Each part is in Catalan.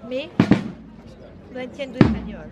Mais no entiendo español.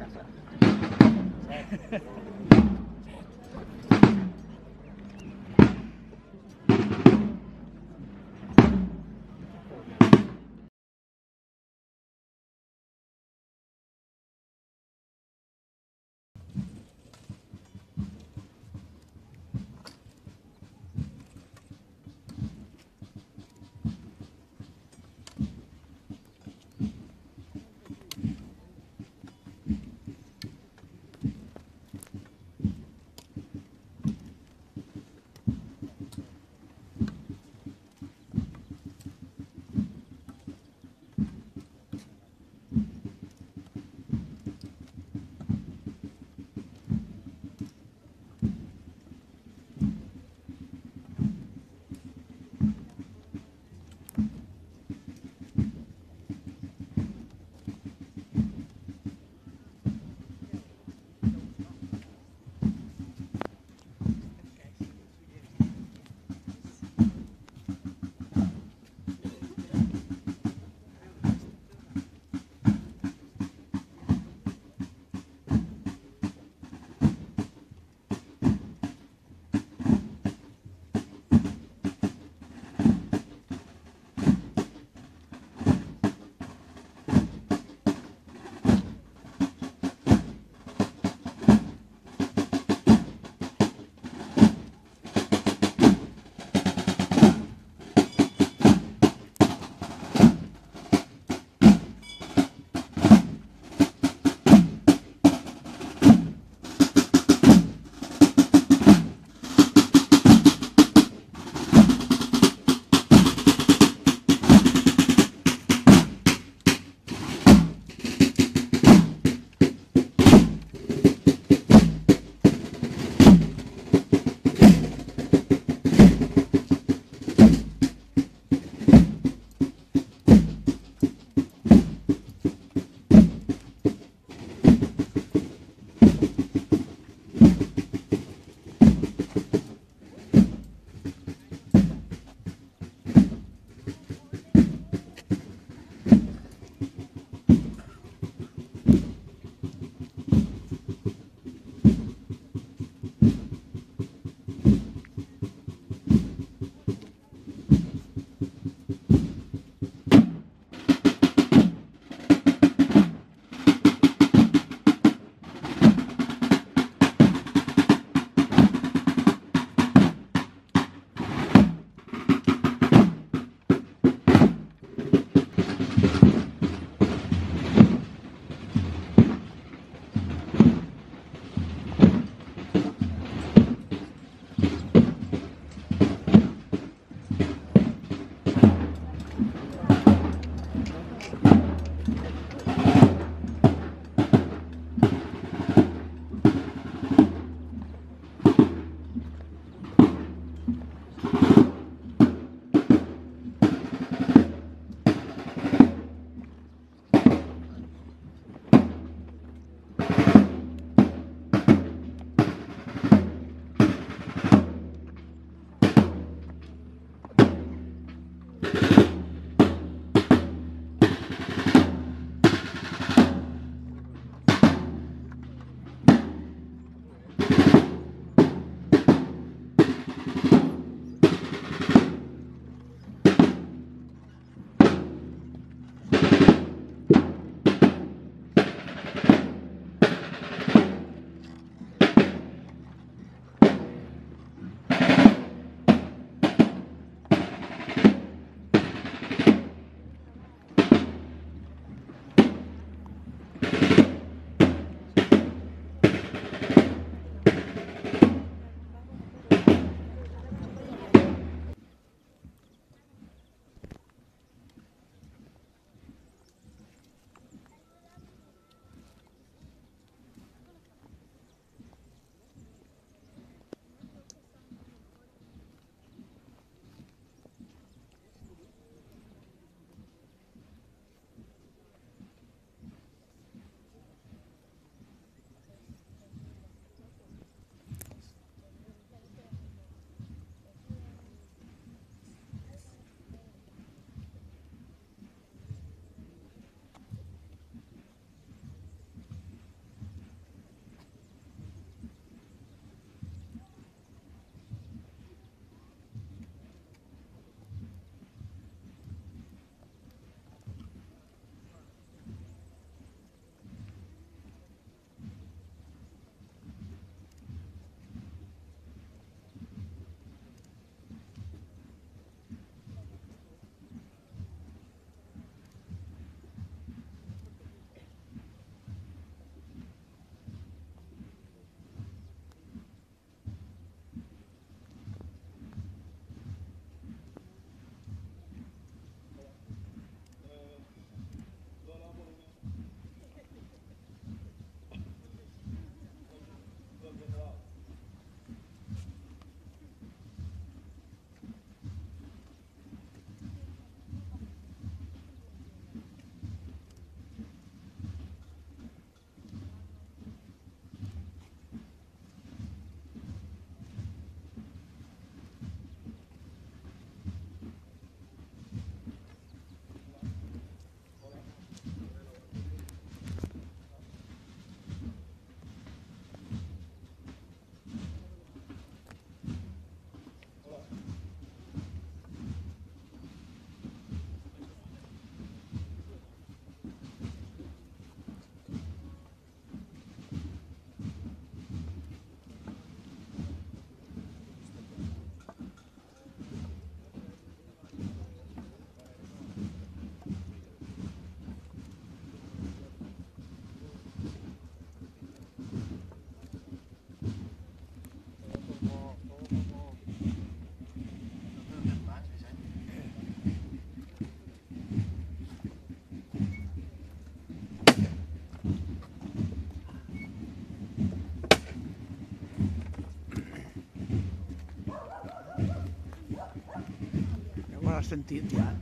has sentit ja?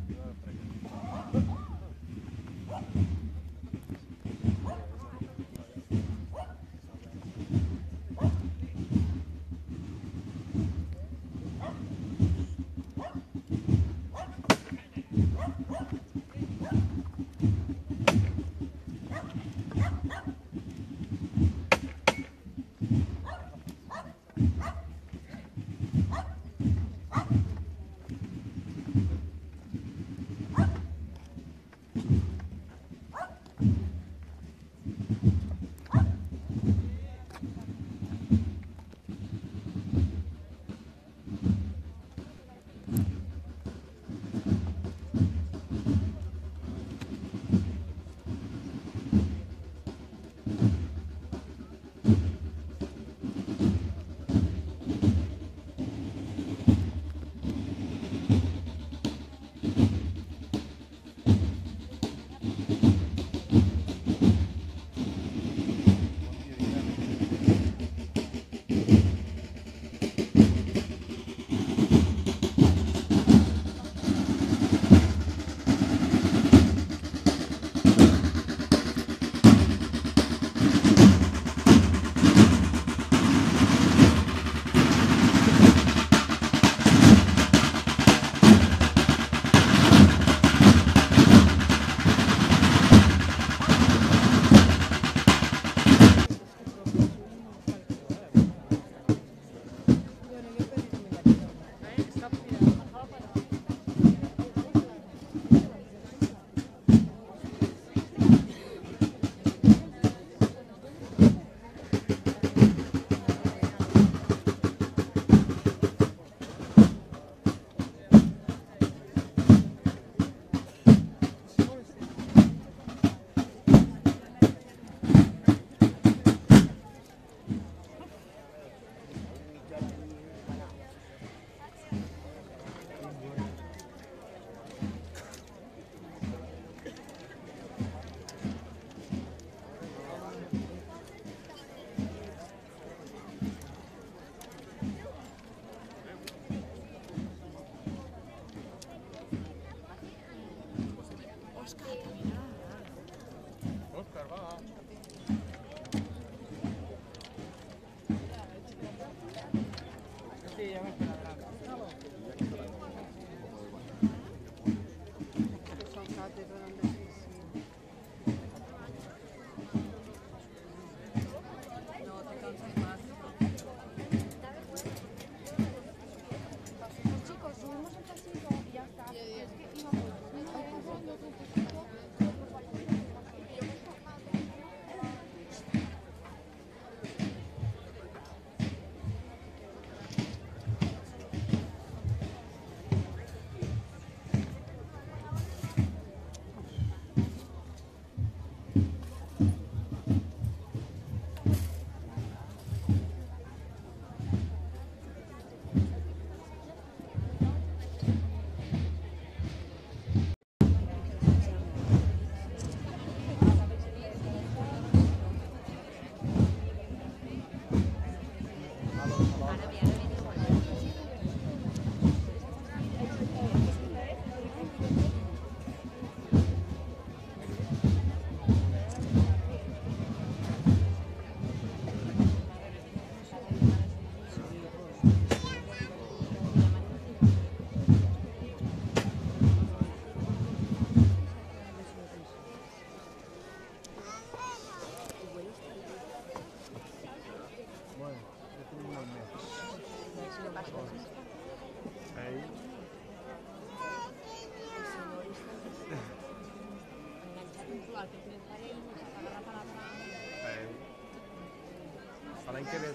L'any que ve.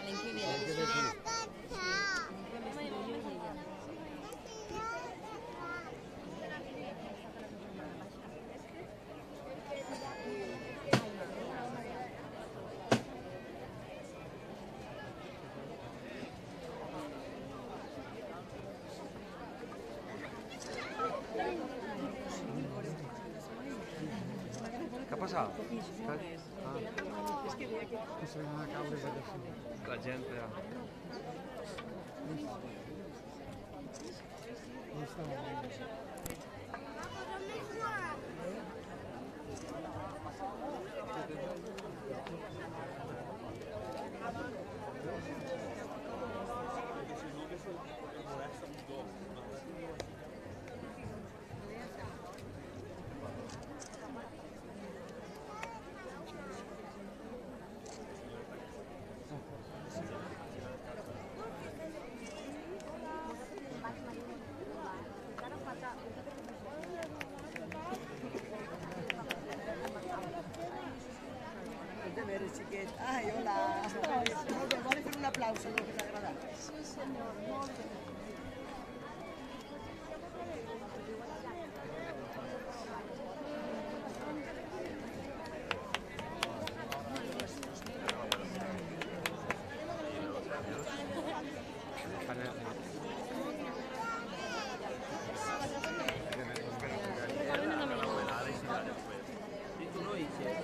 L'any que ve. L'any que ve sí. Què ha passat? És que veia que se van a caure de La gent, ja. Ai, hola. Vol fer un aplauso, que t'ha agradat. Sí, senyor, molt bé.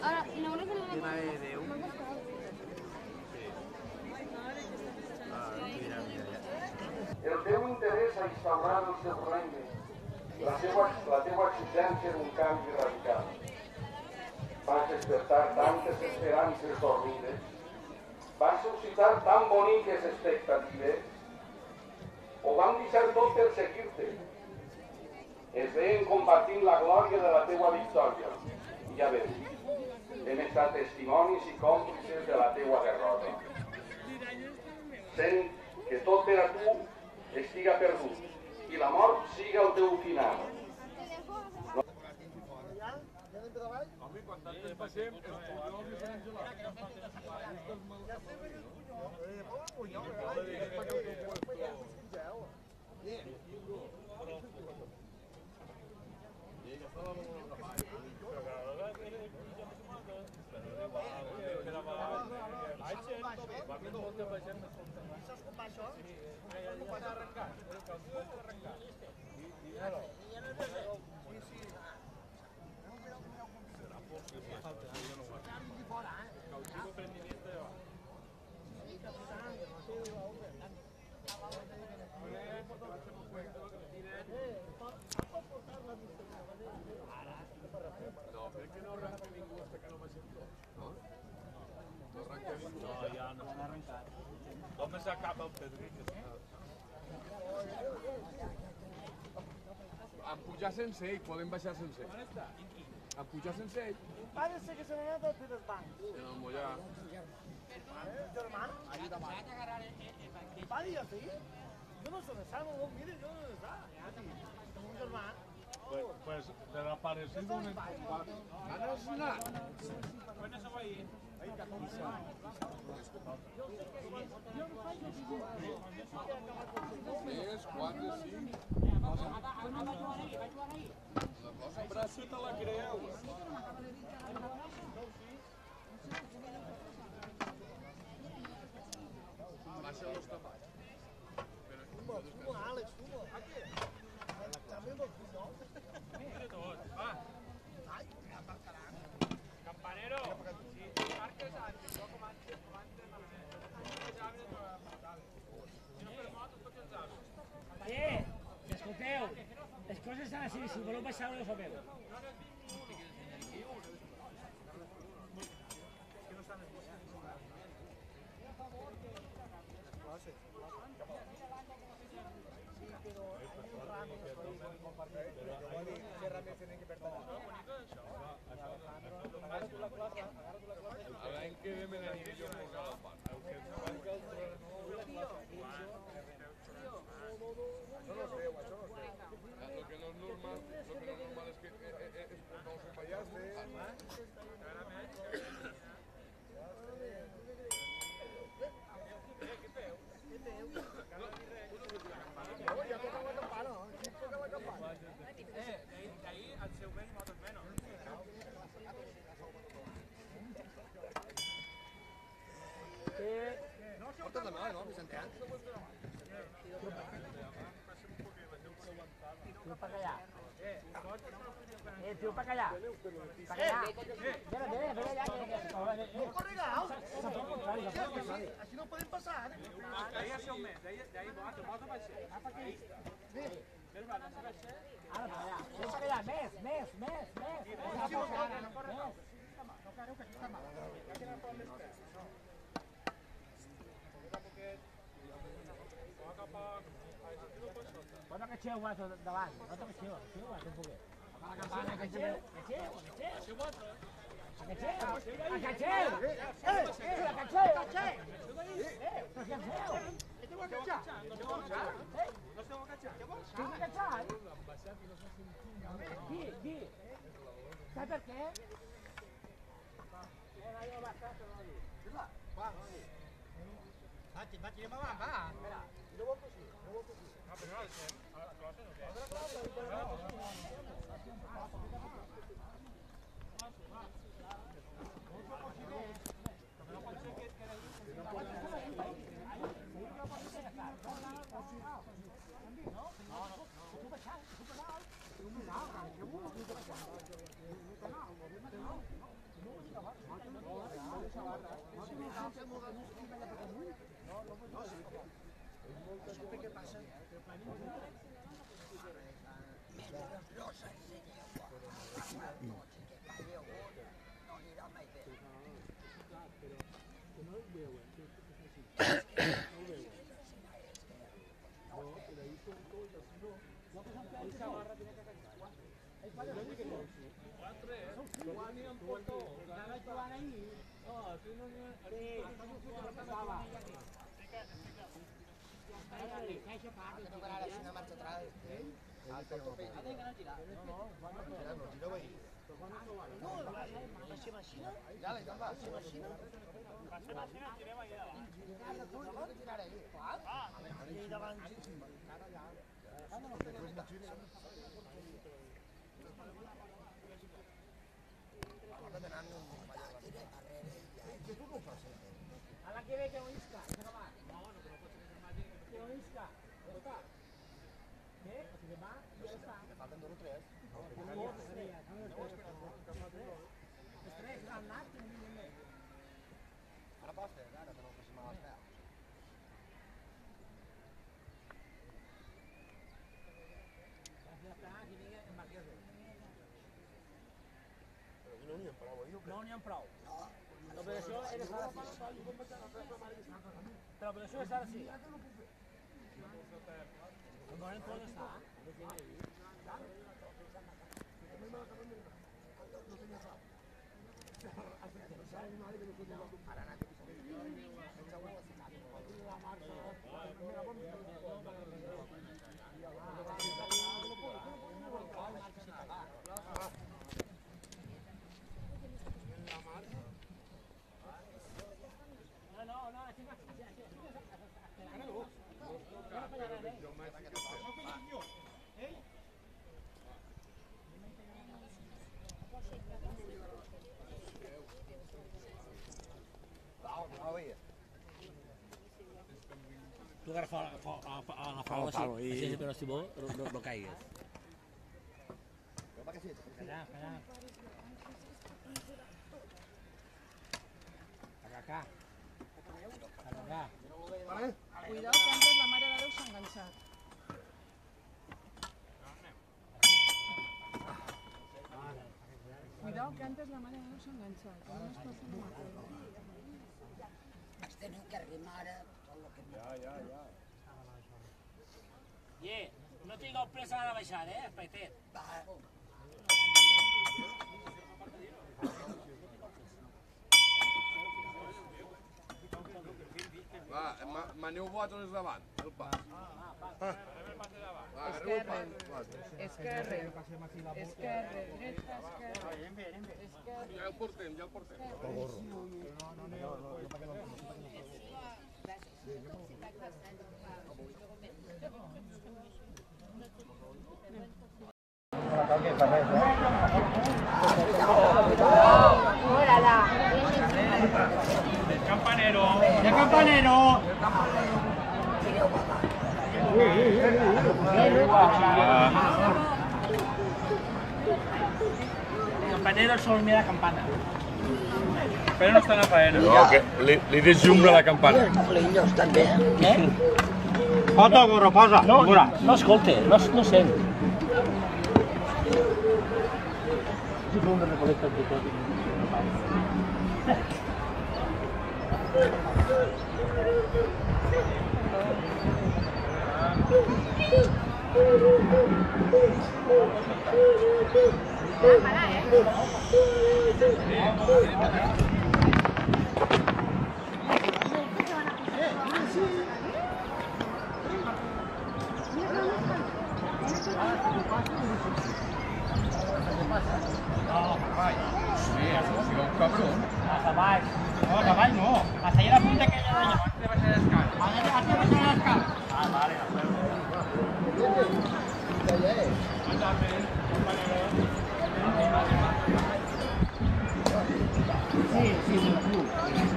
Ara, i no una El teu interès a instaurar el seu regne, la teua exigència d'un canvi radical. Vas despertar tantes esperances dormides, vas suscitar tan boniques expectatives, o vam deixar tot per seguir-te. Es veien compartint la glòria de la teua victòria. I ja veus, hem estat testimonis i còmplices de la teua derrota. Sent que tot per a tu estiga perdut i la mort siga el teu final. Com s'acaba el Pedric? En pujar sense ell, podem baixar sense ell. En pujar sense ell. Parece que se n'ha anat per el banc. En el mullar. Germà? Va dir así? Yo no sé de Salmo, vos mire, yo no sé de Salmo. Un germà. Pues de l'aparecido en el combat. Ganes anar. Més, 4, 5. La cosa braça te la creu. Baixa los tamalls. Fuma, Àlex, fuma. També vol fumar. Campanero, si marques antes, jo com antes els arbres si no fes motos, tots els arbres. Escolteu, les coses estan així, si voleu baixar ho sabeu. L'any que ve me n'aniré jo a posar al parc. Això no es veu, això no es veu. Lo que no es normal es que no se fallaste. Ja toca la campana, aquí toca la campana. D'ahí al seu vent motos menys. Porta de mà, no, Vicentià? Tio pa callar. Tio pa callar. Pa callar. Ven allà. No corregau. Així no podem passar. D'ahí al seu mes, d'ahí moto va ser. Cap aquí. Pensa que hi ha més. Bona que xeu, guato, davant. No te xeu, guato, un poquet. La campana, que xeu. Sai per què? Vaig, anem avant, va. No vol cosir. No, però no el fem. A la closa no té. Alla che vede un isca, no, no te lo posso fermare, che un isca, dove sta? Che? Si va? Dove sta? Le faltan 2 o 3. Ara posta, ara te lo facem a les peus. No n'hi ha prou, no n'hi ha prou. L'operació era s'ha de fer. Però l'operació s'ha de fer. No en pot estar. Tu agafa el palo i... Però si vol, no caigues. Allà. Acá. Cuidado que antes la mare de Déu s'ha enganxat. Cuidado que antes la mare de Déu s'ha enganxat. No es passa el mateix. Es tenen que arrimar tot el que... Ja. No tingueu pressa a la baixada, espaitet. Va, m'aneu vosaltres davant, el pas. Esquerre, dreta, Ja el portem. Campanero. Campanero sol mira campana. Però no està en la faena. No, que li desjumbra la campana. Flinhos també. Què? Foto, gorro, posa. No, no escolta, no sent. Si fa una recolecta de tot. Hasta baix. No, hasta baix no. Hasta allà la punta aquella d'allà. Abans de baixar l'escala. Abans de baixar l'escala. Ah, vale. Sí, sí, sí.